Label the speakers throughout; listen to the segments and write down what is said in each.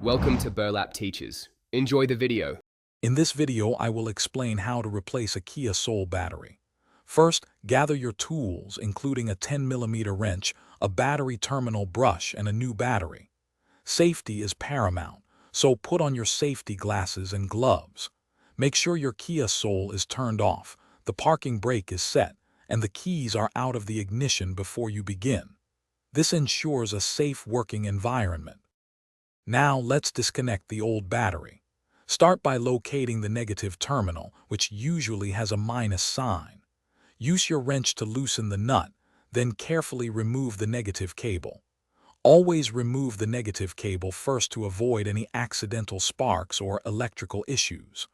Speaker 1: Welcome to Burlap Teachers. Enjoy the video.
Speaker 2: In this video, I will explain how to replace a Kia Soul battery. First, gather your tools, including a 10mm wrench, a battery terminal brush, and a new battery. Safety is paramount, so put on your safety glasses and gloves. Make sure your Kia Soul is turned off, the parking brake is set, and the keys are out of the ignition before you begin. This ensures a safe working environment. Now let's disconnect the old battery. Start by locating the negative terminal, which usually has a minus sign. Use your wrench to loosen the nut, then carefully remove the negative cable. Always remove the negative cable first to avoid any accidental sparks or electrical issues.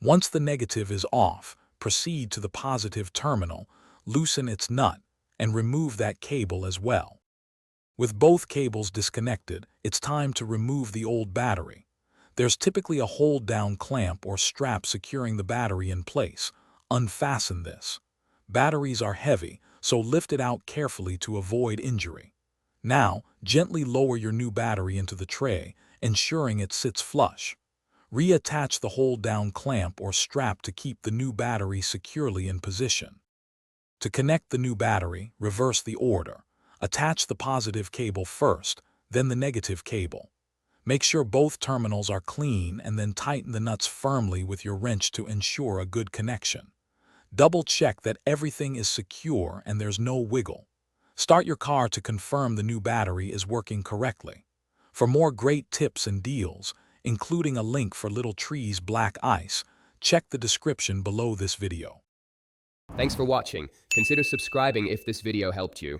Speaker 2: Once the negative is off, proceed to the positive terminal, loosen its nut, and remove that cable as well. With both cables disconnected, it's time to remove the old battery. There's typically a hold-down clamp or strap securing the battery in place. Unfasten this. Batteries are heavy, so lift it out carefully to avoid injury. Now, gently lower your new battery into the tray, ensuring it sits flush. Reattach the hold-down clamp or strap to keep the new battery securely in position. To connect the new battery, reverse the order. Attach the positive cable first, then the negative cable. Make sure both terminals are clean and then tighten the nuts firmly with your wrench to ensure a good connection. Double-check that everything is secure and there's no wiggle. Start your car to confirm the new battery is working correctly. For more great tips and deals, including a link for Little Tree's black ice, check the description below this video.
Speaker 1: Thanks for watching. Consider subscribing if this video helped you.